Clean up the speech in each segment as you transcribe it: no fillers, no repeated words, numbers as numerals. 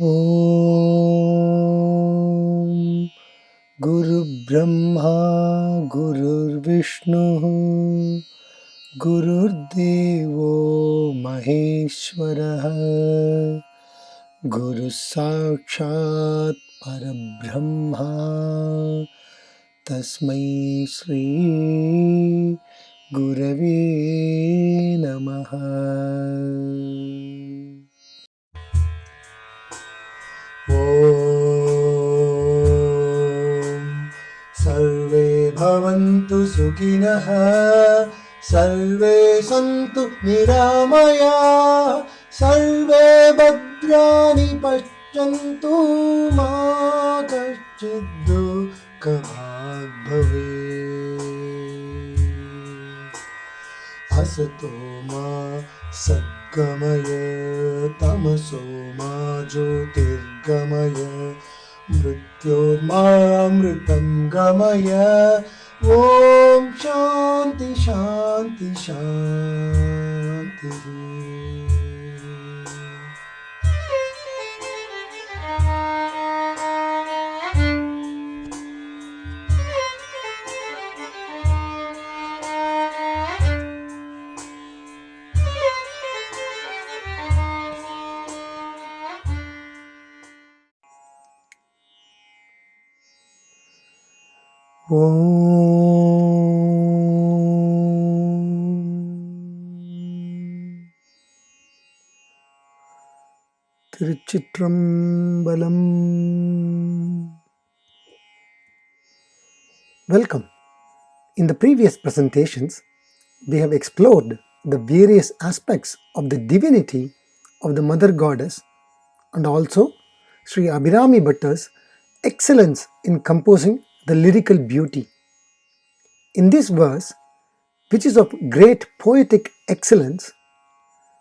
Om Guru Brahma Gurur Vishnu Gurur Devo Maheshwaraha Guru Sakshat Parabrahma Tasmai Shri Gurave Namaha. Om Sarve Bhavantu Sukhinah Sarve Santu Niramaya Sarve Bhadrani Pashyantu Ma Kaschid Dukhabhag Bhavet Asato Ma Satgamaya Tamaso Ma Jyotirgamaya Mrityorma Amritam Gamaya Om Shanti Shanti Shanti. Tiruchitrambalam. Welcome. In the previous presentations, we have explored the various aspects of the divinity of the Mother Goddess and also Sri Abhiraami Bhatta's excellence in composing the lyrical beauty. In this verse, which is of great poetic excellence,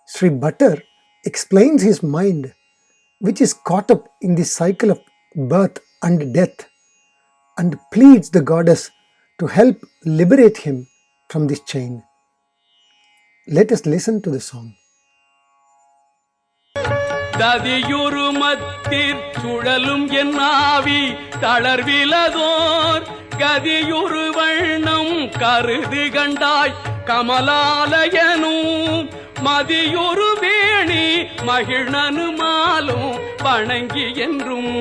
Sri Bhatta explains his mind, which is caught up in the cycle of birth and death, and pleads the goddess to help liberate him from this chain. Let us listen to the song. ததியுருமத்திற் சுழலும் என் ஆவி தளர்விலதோர் கதியுரு வண்ணம் கருது கண்டாய் கமலாலயனும் மதியுரு வேணி மகிழ்நனுமாலும் வணங்கி என்றும்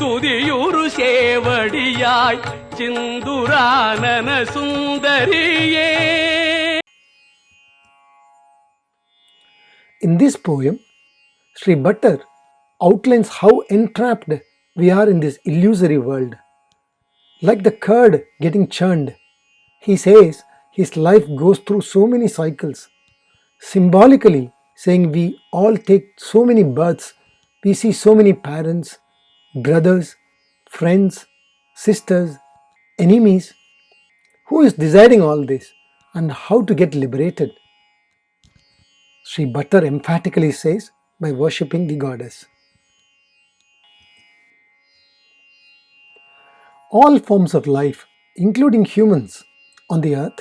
துதியுரு சேவடியாய் சிந்துரானன சுந்தரியே. In this poem, Sri Bhatta outlines how entrapped we are in this illusory world. Like the curd getting churned, he says his life goes through so many cycles, symbolically saying we all take so many births, we see so many parents, brothers, friends, sisters, enemies. Who is deciding all this and how to get liberated? Sri Bhatta emphatically says, by worshipping the goddess. All forms of life, including humans on the earth,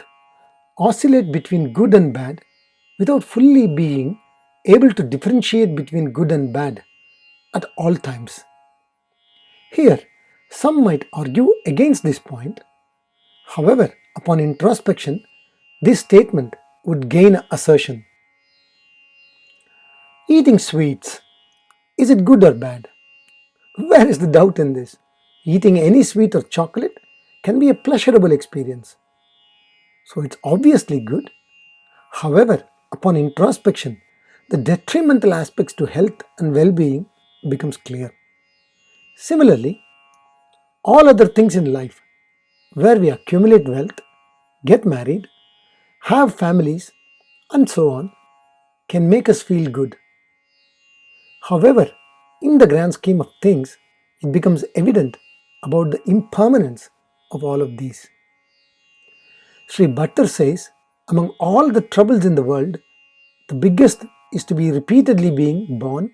oscillate between good and bad without fully being able to differentiate between good and bad at all times. Here, some might argue against this point. However, upon introspection, this statement would gain assertion. Eating sweets, is it good or bad? Where is the doubt in this? Eating any sweet or chocolate can be a pleasurable experience. So it's obviously good. However, upon introspection, the detrimental aspects to health and well-being becomes clear. Similarly, all other things in life, where we accumulate wealth, get married, have families, and so on, can make us feel good. However, in the grand scheme of things, it becomes evident about the impermanence of all of these. Sri Bhatta says, among all the troubles in the world, the biggest is to be repeatedly being born,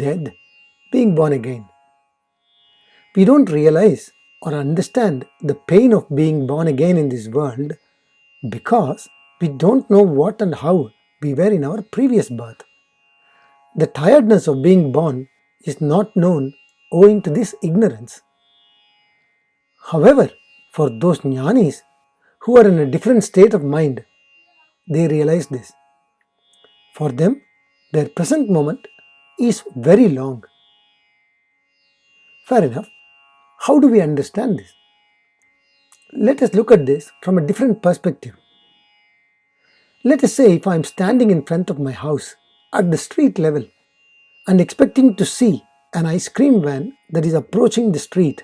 dead, being born again. We don't realize or understand the pain of being born again in this world because we don't know what and how we were in our previous birth. The tiredness of being born is not known owing to this ignorance. However, for those jnanis who are in a different state of mind, they realize this. For them, their present moment is very long. Fair enough. How do we understand this? Let us look at this from a different perspective. Let us say if I am standing in front of my house at the street level and expecting to see an ice cream van that is approaching the street,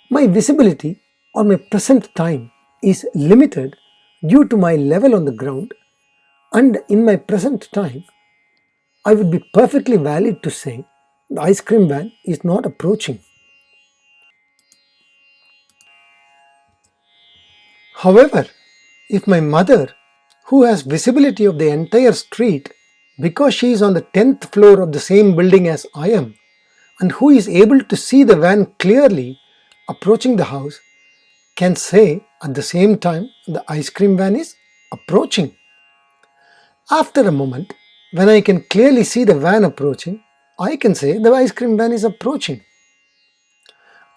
my visibility or my present time is limited due to my level on the ground, and in my present time, I would be perfectly valid to say the ice cream van is not approaching. However, if my mother, who has visibility of the entire street because she is on the 10th floor of the same building as I am, and who is able to see the van clearly approaching the house, can say at the same time the ice cream van is approaching. After a moment, when I can clearly see the van approaching, I can say the ice cream van is approaching.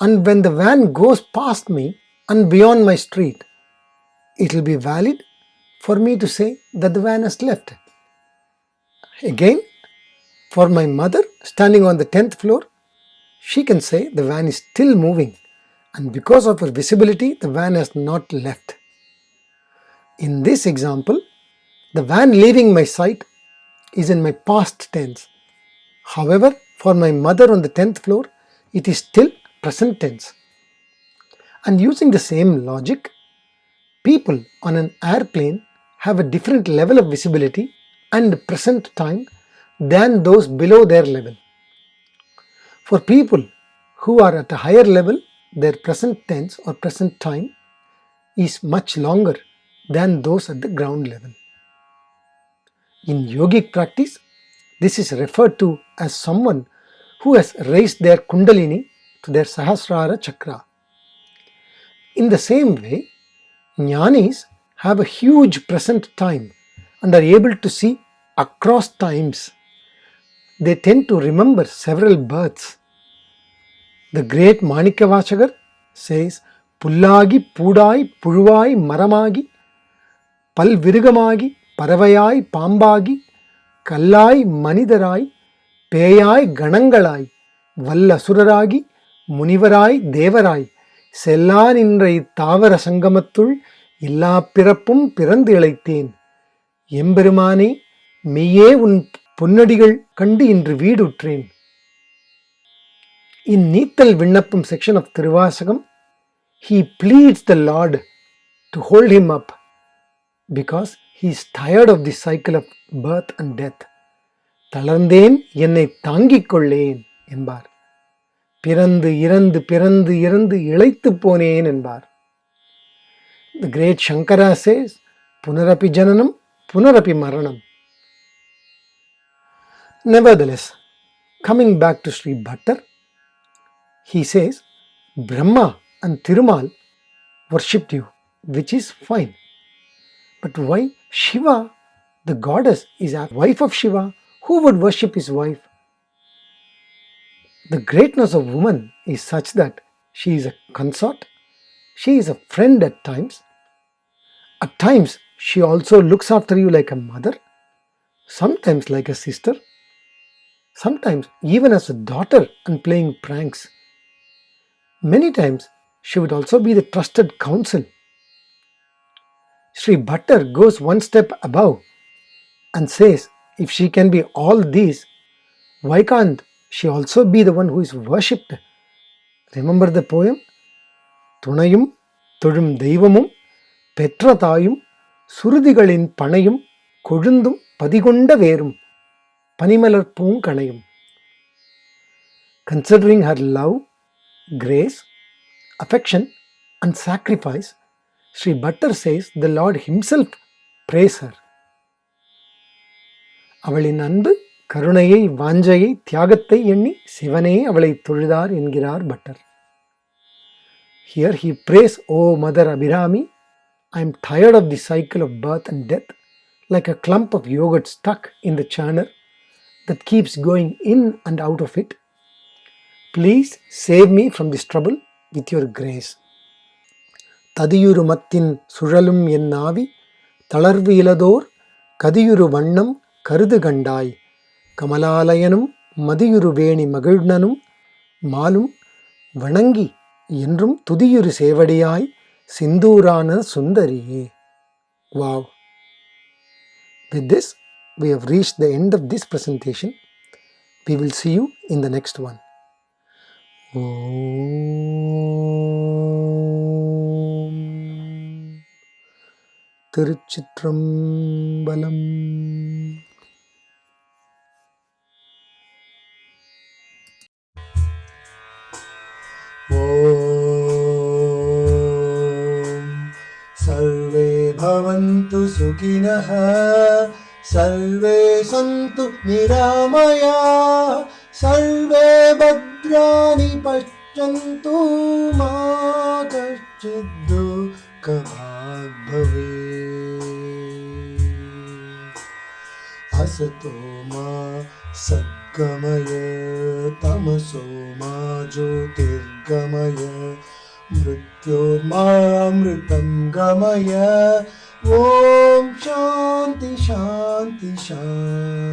And when the van goes past me and beyond my street, it will be valid for me to say that the van has left. Again, for my mother standing on the 10th floor, she can say the van is still moving, and because of her visibility, the van has not left. In this example, the van leaving my sight is in my past tense. However, for my mother on the 10th floor, it is still present tense. And using the same logic, people on an airplane have a different level of visibility and present time than those below their level. For people who are at a higher level, their present tense or present time is much longer than those at the ground level. In yogic practice, this is referred to as someone who has raised their kundalini to their sahasrara chakra. In the same way, jnanis have a huge present time and are able to see across times. They tend to remember several births. The great Manikavachakar says, Pullagi, Pudai, Puruvai, Maramagi, Palvirugamagi, Paravayai, Pambagi, Kallai, Manidarai, Peyai, Ganangalai, Vallassuraragi, Munivarai, Devarai, Sellan inrai Tavara Sangamathul, Illa Pirappum Pirandu Ilaithen, Emberumane, Meye un Punnadigal Kandi indru Veedutreen. In Neethal Vinnappam section of Thiruvasakam, he pleads the Lord to hold him up because he is tired of this cycle of birth and death. Talarndhen ennai தாங்கிக் கொள்ளேன் என்பார். பிறந்து இறந்து பிறந்து இறந்து இளைத்து போனேன் என்பார். The great Shankara says, Punarapi Jananam, Punarapi Maranam. Nevertheless, coming back to Sri Bhattar, he says, Brahma and Thirumal worshipped you, which is fine. But why Shiva, the goddess, is a wife of Shiva? Who would worship his wife? The greatness of woman is such that she is a consort, she is a friend at times. At times, she also looks after you like a mother, sometimes like a sister, sometimes even as a daughter and playing pranks. Many times, she would also be the trusted counsel. Sri Bhattar goes one step above and says, if she can be all these, why can't she also be the one who is worshipped? Remember the poem? Tunayum, Thudum Deivamum, Petra Thayum, Surudigalin Panayum, Kodundum, Padigunda Verum, Panimalar Punkanayum. Considering her love, grace, affection, and sacrifice, Sri Bhattar says the Lord himself praise her. அவளின் அன்பு கருணையை வாஞ்சையை தியாகத்தை எண்ணி சிவனே அவளை தொழுதார் என்கிறார் butter. Here he prays, O Mother Abhiraami, I am tired of the cycle of birth and death, like a clump of yogurt stuck in the churner, that keeps going in and out of it. Please save me from this trouble with your grace. ததியுரு மத்தின் சுழலும் என் நாவி தளர்வு இலதோர் கதியுரு வண்ணம் கருது கண்டாய் கமலாலயனும் மதியுரு வேணி மகிழ்னனும் மாலும் வணங்கி என்றும் துதியுரு சேவடியாய் சிந்தூரான சுந்தரியே. Wow. With this, we have reached the end of this presentation. We will see you in the next one. ஓம் திருச்சிற்றம்பலம். ஓம் சர்வே பவந்து சுகினஹ சர்வே சந்து நிராமயா சர்வே பத்ராணி பஷ்யந்து மா கஷ்சித் துக்கபாக் பவேத். असतो मा सद्गमय तमसो मा ज्योतिर्गमय मृत्योर्मामृतं गमय. ॐ शान्ति शान्ति शान्तिः.